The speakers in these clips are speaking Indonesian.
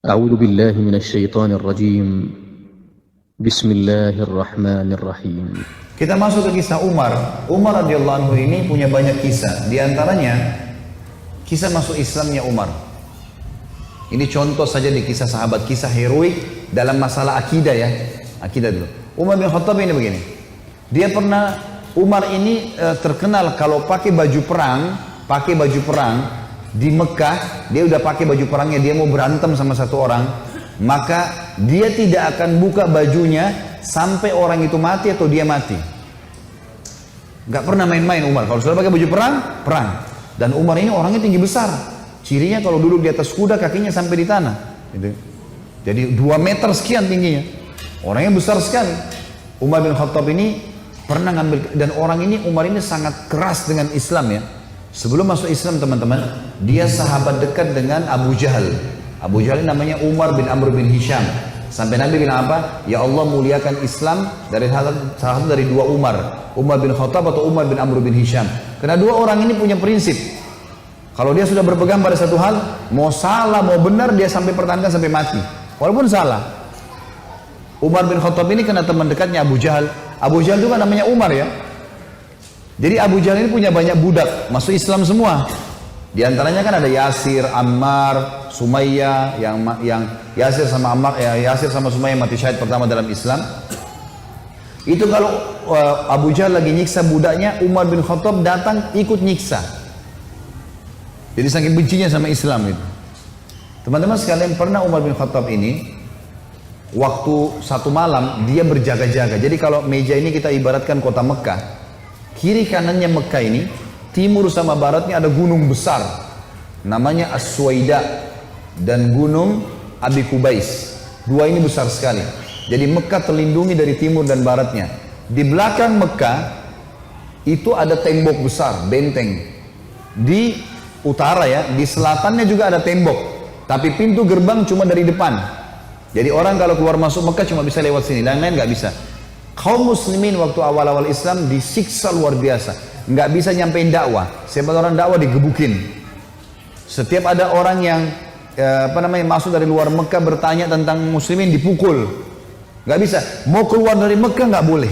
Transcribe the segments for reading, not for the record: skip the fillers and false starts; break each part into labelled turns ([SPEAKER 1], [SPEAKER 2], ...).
[SPEAKER 1] أعوذ بالله من الشيطان الرجيم بسم الله الرحمن الرحيم.
[SPEAKER 2] Kita masuk ke kisah Umar. Umar radhiyallahu anhu ini punya banyak kisah. Di antaranya kisah masuk Islamnya Umar. Ini contoh saja di kisah sahabat, kisah heroik dalam masalah akidah ya. Akidah dulu. Umar bin Khattab ini begini. Dia pernah, Umar ini terkenal kalau pakai baju perang di Mekah. Dia udah pakai baju perangnya, dia mau berantem sama satu orang, maka dia tidak akan buka bajunya sampai orang itu mati atau dia mati. Gak pernah main-main Umar. Kalau sudah pakai baju perang. Dan Umar ini orangnya tinggi besar. Cirinya kalau duduk di atas kuda kakinya sampai di tanah. Gitu. Jadi 2 meter sekian tingginya. Orangnya besar sekali. Umar bin Khattab ini pernah ngambil, dan orang ini, Umar ini sangat keras dengan Islam ya. Sebelum masuk Islam teman-teman, dia sahabat dekat dengan Abu Jahal. Abu Jahal ini namanya Umar bin Amr bin Hisham. Sampai Nabi bilang apa? Ya Allah, muliakan Islam dari salah satu dari 2 Umar. Umar bin Khattab atau Umar bin Amr bin Hisham. Karena 2 orang ini punya prinsip. Kalau dia sudah berpegang pada satu hal, mau salah mau benar dia sampai pertahankan sampai mati. Walaupun salah. Umar bin Khattab ini kena teman dekatnya Abu Jahal. Abu Jahal juga namanya Umar ya. Jadi Abu Jahal ini punya banyak budak, masuk Islam semua. Di antaranya kan ada Yasir, Ammar, Sumayyah, yang Yasir sama Ammar, Yasir sama Sumayyah mati syahid pertama dalam Islam. Itu kalau Abu Jahal lagi nyiksa budaknya, Umar bin Khattab datang ikut nyiksa. Jadi saking bencinya sama Islam itu. Teman-teman sekalian, pernah Umar bin Khattab ini waktu satu malam dia berjaga-jaga. Jadi kalau meja ini kita ibaratkan kota Mekah. Kiri kanannya Mekah ini, timur sama baratnya ada gunung besar namanya As-Suwaida dan gunung Abi Kubais. 2 ini besar sekali. Jadi Mekah terlindungi dari timur dan baratnya. Di belakang Mekah itu ada tembok besar, benteng. Di utara ya, di selatannya juga ada tembok. Tapi pintu gerbang cuma dari depan. Jadi orang kalau keluar masuk Mekah cuma bisa lewat sini, lain-lain nggak bisa. Kaum muslimin waktu awal-awal Islam disiksa luar biasa, nggak bisa nyampein dakwah. Siapa orang dakwah digebukin. Setiap ada orang yang masuk dari luar Mekah bertanya tentang muslimin dipukul, nggak bisa. Mau keluar dari Mekah nggak boleh.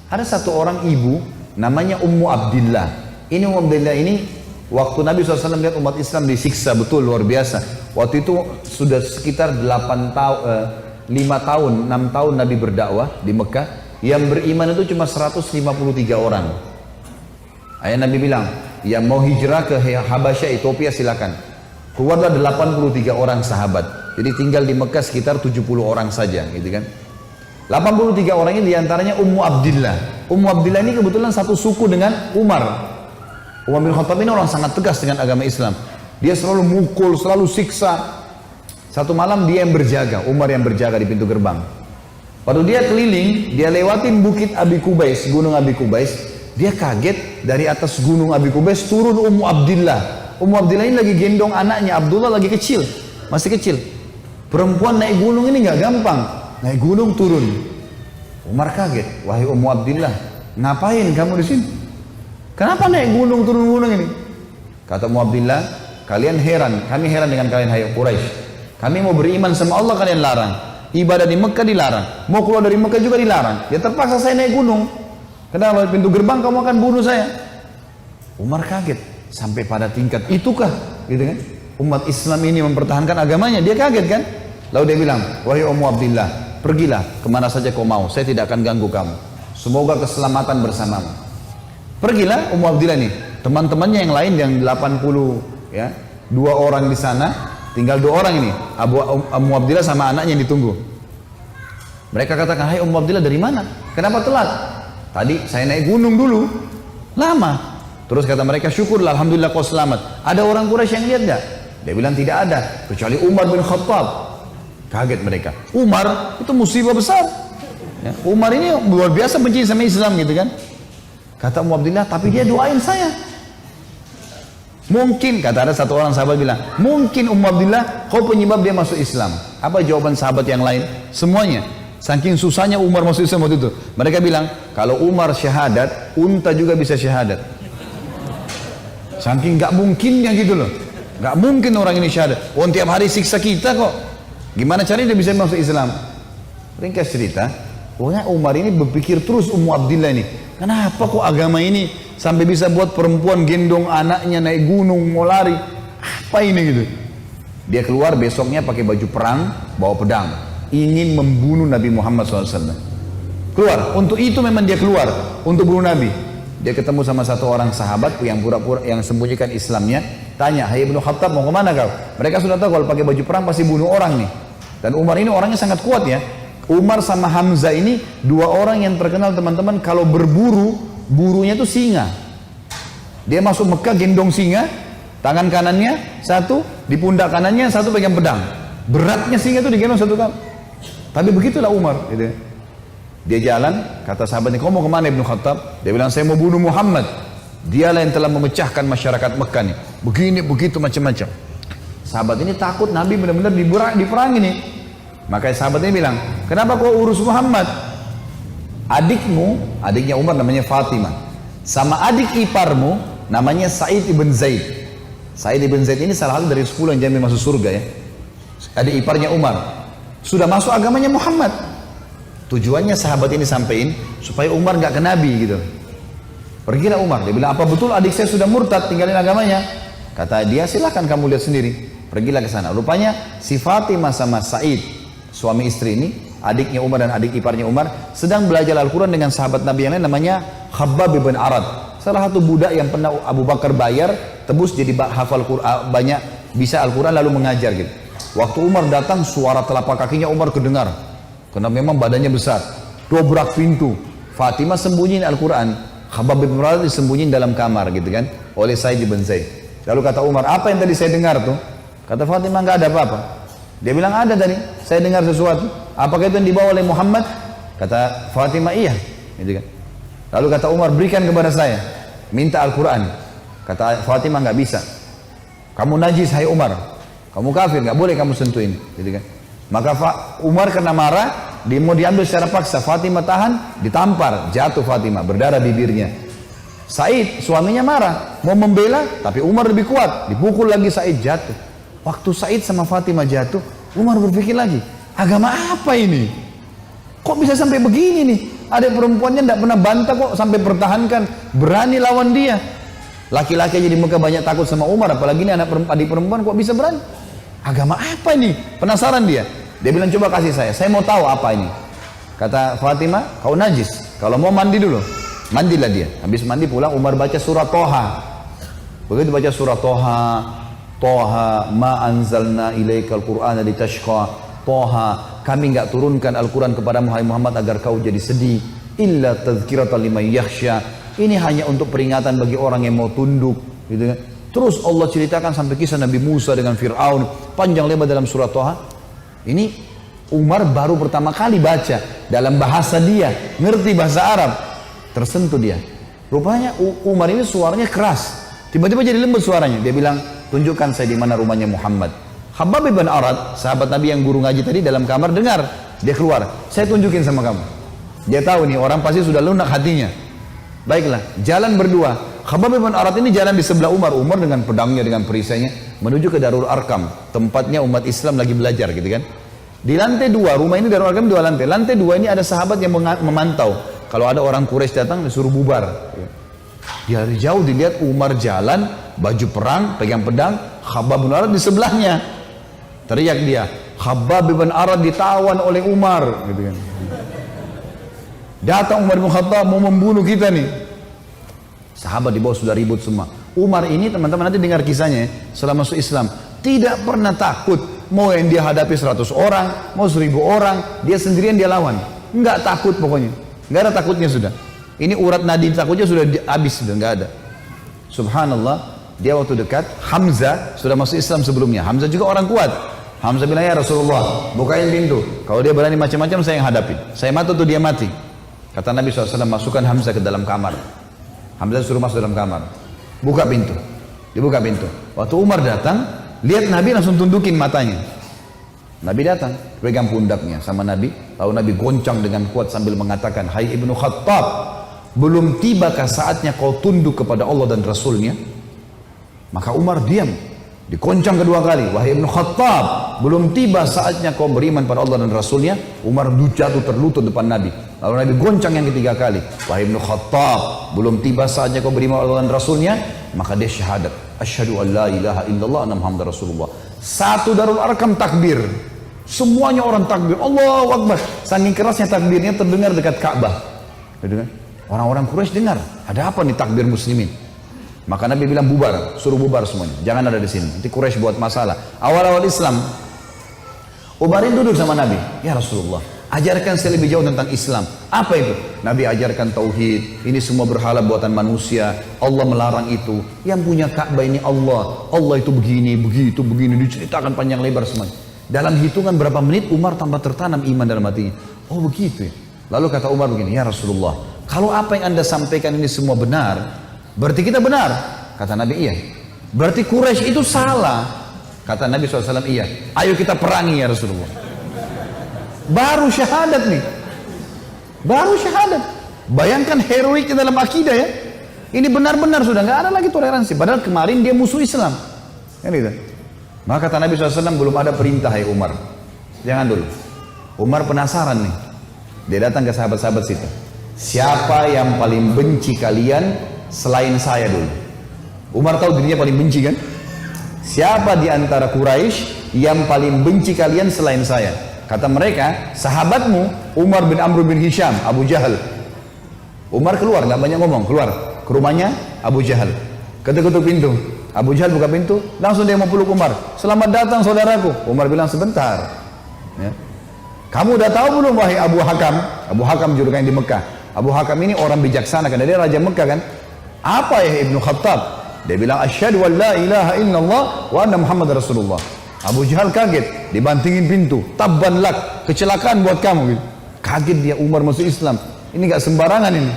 [SPEAKER 2] Ada satu orang ibu namanya Ummu Abdillah. Ini Ummu Abdillah ini waktu Nabi SAW lihat umat Islam disiksa betul luar biasa. Waktu itu sudah sekitar 6 tahun Nabi berdakwah di Mekah. Yang beriman itu cuma 153 orang. Ayah Nabi bilang, yang mau hijrah ke Habasyah, Ethiopia silakan. Keluarlah 83 orang sahabat. Jadi tinggal di Mekah sekitar 70 orang saja, gitu kan. 83 orang ini diantaranya Ummu Abdillah. Ummu Abdillah ini kebetulan satu suku dengan Umar. Umar bin Khattab ini orang sangat tegas dengan agama Islam. Dia selalu mukul, selalu siksa. Satu malam dia yang berjaga, Umar yang berjaga di pintu gerbang. Waktu dia keliling, dia lewatin bukit Abi Kubais, gunung Abi Kubais. Dia kaget, dari atas gunung Abi Kubais turun Ummu Abdillah. Ummu Abdillah ini lagi gendong anaknya, Abdullah lagi kecil, masih kecil. Perempuan naik gunung ini nggak gampang, naik gunung turun. Umar kaget, wahai Ummu Abdillah, ngapain kamu di sini? Kenapa naik gunung turun gunung ini? Kata Ummu Abdillah, kalian heran, kami heran dengan kalian hai Quraisy. Kami mau beriman sama Allah, kalian larang. Ibadah di Mekah dilarang. Mau keluar dari Mekah juga dilarang. Ya terpaksa saya naik gunung. Kenapa? Pintu gerbang kamu akan bunuh saya. Umar kaget. Sampai pada tingkat itukah? Gitu kan? Umat Islam ini mempertahankan agamanya. Dia kaget kan? Lalu dia bilang, wahai Ummu Abdillah, pergilah kemana saja kau mau. Saya tidak akan ganggu kamu. Semoga keselamatan bersamamu. Pergilah Ummu Abdillah nih. Teman-temannya yang lain yang 80 ya, 2 orang di sana. Tinggal 2 orang ini, Ummu Abdillah sama anaknya yang ditunggu. Mereka katakan, hai Ummu Abdillah dari mana? Kenapa telat? Tadi saya naik gunung dulu, lama. Terus kata mereka, syukurlah, alhamdulillah kau selamat. Ada orang Quraisy yang lihat gak? Dia bilang tidak ada, kecuali Umar bin Khattab. Kaget mereka. Umar itu musibah besar. Ya, Umar ini luar biasa benci sama Islam gitu kan. Kata Ummu Abdillah, tapi dia doain saya. Mungkin, kata ada satu orang sahabat bilang, mungkin Ummu Abdillah kau penyebab dia masuk Islam. Apa jawaban sahabat yang lain? Semuanya. Saking susahnya Umar masuk Islam waktu itu. Mereka bilang, kalau Umar syahadat, unta juga bisa syahadat. Saking gak mungkinnya gitu loh. Gak mungkin orang ini syahadat. Oh, tiap hari siksa kita kok. Gimana caranya dia bisa masuk Islam? Ringkas cerita, pokoknya Umar ini berpikir terus Ummu Abdillah ini. Kenapa kok agama ini sampai bisa buat perempuan gendong anaknya naik gunung mau lari? Apa ini gitu? Dia keluar besoknya pakai baju perang, bawa pedang, ingin membunuh Nabi Muhammad SAW. Keluar, untuk itu memang dia keluar, untuk bunuh Nabi. Dia ketemu sama satu orang sahabat yang pura-pura yang sembunyikan Islamnya, tanya, "Hai Ibnu Khattab, mau kemana kau?" Mereka sudah tahu kalau pakai baju perang pasti bunuh orang nih. Dan Umar ini orangnya sangat kuat ya. Umar sama Hamzah ini dua orang yang terkenal teman-teman kalau berburu, burunya itu singa. Dia masuk Mekah gendong singa, tangan kanannya satu, di pundak kanannya satu pegang pedang. Beratnya singa itu digendong satu kali. Tapi begitulah Umar. Gitu. Dia jalan, kata sahabatnya, "Kau mau kemana Ibnu Khattab?" Dia bilang, "Saya mau bunuh Muhammad. Dialah yang telah memecahkan masyarakat Mekah nih. Begini, begitu, macam-macam." Sahabat ini takut Nabi benar-benar diperangi nih. Makanya sahabat ini bilang, "Kenapa kau urus Muhammad? Adikmu," adiknya Umar namanya Fatimah, "sama adik iparmu namanya Sa'id ibn Zaid." Sa'id ibn Zaid ini salah satu dari 10 yang jamin masuk surga ya. Adik iparnya Umar. Sudah masuk agamanya Muhammad. Tujuannya sahabat ini sampein supaya Umar nggak ke Nabi gitu. Pergilah Umar. Dia bilang, "Apa betul adik saya sudah murtad tinggalin agamanya?" Kata dia, "Silahkan kamu lihat sendiri." Pergilah ke sana. Rupanya si Fatimah sama Sa'id, suami istri ini, adiknya Umar dan adik iparnya Umar, sedang belajar Al-Quran dengan sahabat Nabi yang lain namanya Khabbab bin Arad. Salah satu budak yang pernah Abu Bakar bayar, tebus jadi hafal Quran, banyak bisa Al-Quran lalu mengajar gitu. Waktu Umar datang, suara telapak kakinya Umar kedengar. Karena memang badannya besar. Dobrak pintu. Fatimah sembunyiin Al-Quran. Khabbab bin Arad disembunyiin dalam kamar gitu kan. Oleh Sa'id bin Zaid. Lalu kata Umar, "Apa yang tadi saya dengar tuh?" Kata Fatimah, "Nggak ada apa-apa." Dia bilang, "Ada tadi. Saya dengar sesuatu." "Apakah itu yang dibawa oleh Muhammad?" Kata Fatimah, "Iya." Gitu kan. Lalu kata Umar, "Berikan kepada saya. Minta Al-Quran." Kata Fatimah, "Nggak bisa. Kamu najis, hai Umar. Kamu kafir, nggak boleh kamu sentuhin." Gitu kan. Maka Umar kena marah, dia mau diambil secara paksa. Fatimah tahan, ditampar, jatuh Fatimah, berdarah bibirnya. Sa'id, suaminya marah, mau membela, tapi Umar lebih kuat, dipukul lagi Sa'id, jatuh. Waktu Sa'id sama Fatimah jatuh, Umar berpikir lagi, agama apa ini? Kok bisa sampai begini nih? Ada perempuannya tidak pernah bantah kok, sampai pertahankan, berani lawan dia. Laki-laki aja di Mekah banyak takut sama Umar, apalagi ini adik perempuan kok bisa berani? Agama apa ini? Penasaran dia. Dia bilang, "Coba kasih saya mau tahu apa ini." Kata Fatimah, "Kau najis, kalau mau mandi dulu." Mandilah dia. Habis mandi pulang, Umar baca surah Toha. Begitu baca surah Toha, Toha ma anzalna ilaikal qur'ana litashqa. Toha, kami enggak turunkan Al-Quran kepada Muhammad agar kau jadi sedih. Illa tadhkiratan liman yakhsha. Ini hanya untuk peringatan bagi orang yang mau tunduk, gitu kan. Terus Allah ceritakan sampai kisah Nabi Musa dengan Fir'aun, panjang lebar dalam surah Toha. Ini Umar baru pertama kali baca dalam bahasa dia, ngerti bahasa Arab, tersentuh dia. Rupanya Umar ini suaranya keras, tiba-tiba jadi lembut suaranya. Dia bilang, "Tunjukkan saya di mana rumahnya Muhammad." Khabbab bin Arad, sahabat Nabi yang guru ngaji tadi dalam kamar dengar, dia keluar, "Saya tunjukin sama kamu." Dia tahu nih orang pasti sudah lunak hatinya. Baiklah, jalan berdua. Khabbab bin Arad ini jalan di sebelah Umar. Umar dengan pedangnya, dengan perisainya menuju ke Darul Arkam, tempatnya umat Islam lagi belajar gitu kan. Di lantai 2, rumah ini Darul Arkam 2 lantai. Lantai 2 ini ada sahabat yang memantau. Kalau ada orang Quraisy datang disuruh bubar. Dari jauh dilihat Umar jalan, baju perang, pegang pedang, Khabbab bin Arad di sebelahnya. Teriak dia, "Khabbab bin Arad ditawan oleh Umar," gitu kan. Datang Umar bin Khattab mau membunuh kita nih. Sahabat di bawah sudah ribut semua. Umar ini teman-teman nanti dengar kisahnya, setelah masuk Islam tidak pernah takut. Mau yang dia hadapi 100 orang, mau 1000 orang, dia sendirian dia lawan. Enggak takut pokoknya. Enggak ada takutnya sudah. Ini urat nadi takutnya sudah habis, sudah enggak ada. Subhanallah, dia waktu dekat Hamzah sudah masuk Islam sebelumnya. Hamzah juga orang kuat. Hamzah bilang, "Ya Rasulullah, bukain pintu. Kalau dia berani macam-macam saya yang hadapi. Saya mati tuh dia mati." Kata Nabi SAW, "Masukkan Hamzah ke dalam kamar." Hamzah suruh masuk dalam kamar. Buka pintu. Dibuka pintu. Waktu Umar datang, lihat Nabi langsung tundukin matanya. Nabi datang, pegang pundaknya sama Nabi. Lalu Nabi goncang dengan kuat sambil mengatakan, "Hai Ibnu Khattab, belum tibakah saatnya kau tunduk kepada Allah dan Rasulnya?" Maka Umar diam. Dikoncang kedua kali, wahai Ibnu Khattab, belum tiba saatnya kau beriman pada Allah dan Rasulnya. Umar jatuh terlutut depan Nabi. Lalu Nabi goncang yang ketiga kali, wahai Ibnu Khattab, belum tiba saatnya kau beriman pada Allah dan Rasulnya. Maka dia syahadat, asyhadu an la ilaha illallah anna Muhammad Rasulullah. Satu Darul Arkam takbir, semuanya orang takbir, Allahu Akbar. Saking kerasnya takbirnya terdengar dekat Ka'bah. Orang-orang Quraisy dengar, ada apa nih takbir muslimin? Maka Nabi bilang bubar, suruh bubar semuanya, jangan ada di sini. Nanti Quraisy buat masalah. Awal-awal Islam, Umar duduk sama Nabi, ya Rasulullah, ajarkan saya lebih jauh tentang Islam. Apa itu? Nabi ajarkan tauhid. Ini semua berhala buatan manusia. Allah melarang itu. Yang punya Ka'bah ini Allah. Allah itu begini, begitu, begini. Diceritakan panjang lebar semuanya. Dalam hitungan berapa menit Umar tambah tertanam iman dalam hatinya. Oh begitu ya. Lalu kata Umar begini, ya Rasulullah, kalau apa yang anda sampaikan ini semua benar, berarti kita benar. Kata Nabi, iya. Berarti Quraisy itu salah. Kata Nabi SAW, iya. Ayo kita perangi ya Rasulullah. Baru syahadat nih. Baru syahadat. Bayangkan heroiknya dalam akidah ya. Ini benar-benar sudah nggak ada lagi toleransi. Padahal kemarin dia musuh Islam. Kan gitu. Maka kata Nabi SAW, belum ada perintah ya Umar. Jangan dulu. Umar penasaran nih. Dia datang ke sahabat-sahabat situ. Siapa yang paling benci kalian selain saya dulu? Umar tahu dirinya paling benci kan? Siapa di antara Quraisy yang paling benci kalian selain saya? Kata mereka, sahabatmu Umar bin Amr bin Hisham, Abu Jahal. Umar keluar, nggak banyak ngomong, keluar ke rumahnya Abu Jahal. Ketuk-ketuk pintu. Abu Jahal buka pintu, langsung dia mau peluk Umar. Selamat datang saudaraku. Umar bilang sebentar. Ya. Kamu udah tahu belum wahai Abu Hakam? Abu Hakam juragan di Mekah. Abu Hakam ini orang bijaksana kan, dia raja Mekah kan. Apa ya Ibnu Khattab? Dia bilang asyhadu an la ilaha illallah wa anna Muhammad Rasulullah. Abu Jahal kaget, dibantingin pintu. Tabban lak, kecelakaan buat kamu gitu. Kaget dia, Umar masuk Islam. Ini gak sembarangan ini.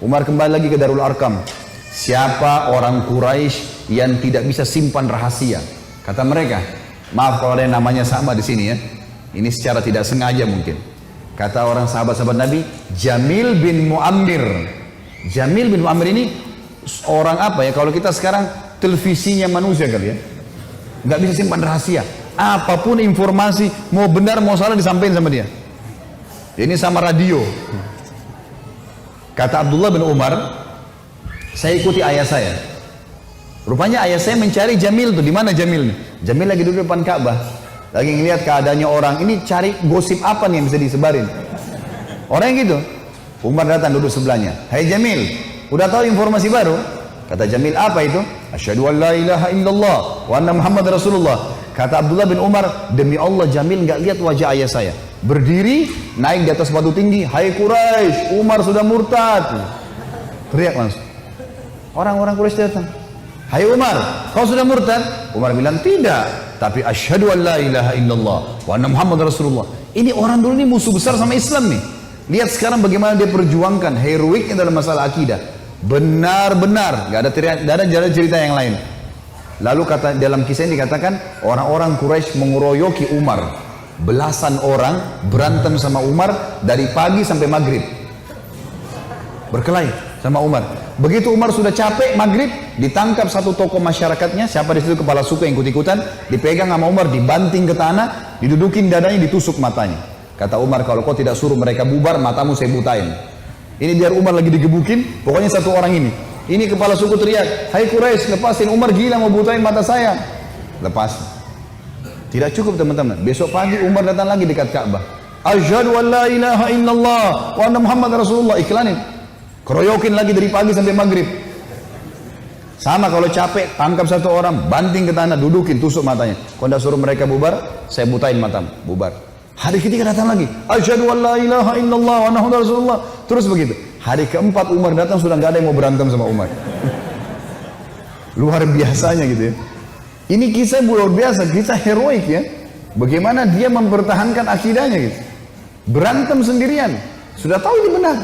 [SPEAKER 2] Umar kembali lagi ke Darul Arkam. Siapa orang Quraisy yang tidak bisa simpan rahasia? Kata mereka, maaf kalau ada yang namanya sama di sini ya. Ini secara tidak sengaja mungkin. Kata orang sahabat-sahabat Nabi, Jamil bin Muammir. Jamil bin Muammir ini orang apa ya? Kalau kita sekarang televisinya manusia kali ya. Nggak bisa simpan rahasia. Apapun informasi, mau benar mau salah disampaikan sama dia. Ini sama radio. Kata Abdullah bin Umar, saya ikuti ayah saya. Rupanya ayah saya mencari Jamil tuh. Di mana Jamil nih? Jamil lagi duduk depan Ka'bah. Lagi ngelihat keadaannya orang, ini cari gosip apa nih yang bisa disebarin. Orang yang gitu. Umar datang duduk sebelahnya. Hai Jamil, udah tahu informasi baru? Kata Jamil, apa itu? Asyhadu an la ilaha illallah wa anna Muhammad Rasulullah. Kata Abdullah bin Umar, demi Allah Jamil nggak lihat wajah ayah saya. Berdiri, naik di atas batu tinggi. Hai Quraisy, Umar sudah murtad. Teriak langsung. Orang-orang Quraisy datang. Hai Umar, kau sudah murtad? Umar bilang, tidak. Tapi asyhadu an la ilaha illallah wa anna Muhammad Rasulullah. Ini orang dulu ini musuh besar sama Islam nih. Lihat sekarang bagaimana dia perjuangkan heroiknya dalam masalah akidah. Benar-benar, gak ada cerita yang lain. Lalu kata dalam kisah ini dikatakan orang-orang Quraisy mengeroyoki Umar. Belasan orang berantem sama Umar dari pagi sampai maghrib. Berkelahi sama Umar. Begitu Umar sudah capek maghrib, ditangkap satu tokoh masyarakatnya, siapa di situ kepala suku yang ikut-ikutan, dipegang sama Umar, dibanting ke tanah, didudukin dadanya, ditusuk matanya. Kata Umar, kalau kau tidak suruh mereka bubar, matamu saya butain. Ini biar Umar lagi digebukin, pokoknya satu orang ini. Ini kepala suku teriak, hai Quraisy, lepasin, Umar gila mau butain mata saya. Lepas. Tidak cukup teman-teman. Besok pagi Umar datang lagi dekat Ka'bah. Asyhadu an la ilaha illallah wa anna Muhammad Rasulullah. Iklanin. Keroyokin lagi dari pagi sampai maghrib. Sama kalau capek, tangkap satu orang, banting ke tanah, dudukin, tusuk matanya. Kalau tidak suruh mereka bubar, saya butain matamu. Bubar. Hari ketiga datang lagi. Asyhadu an la ilaha illallah wa anna Muhammad Rasulullah. Terus begitu. Hari keempat Umar datang, sudah nggak ada yang mau berantem sama Umar. Luar biasanya gitu ya. Ini kisah luar biasa, kisah heroik ya. Bagaimana dia mempertahankan akidahnya gitu. Berantem sendirian. Sudah tahu ini benar.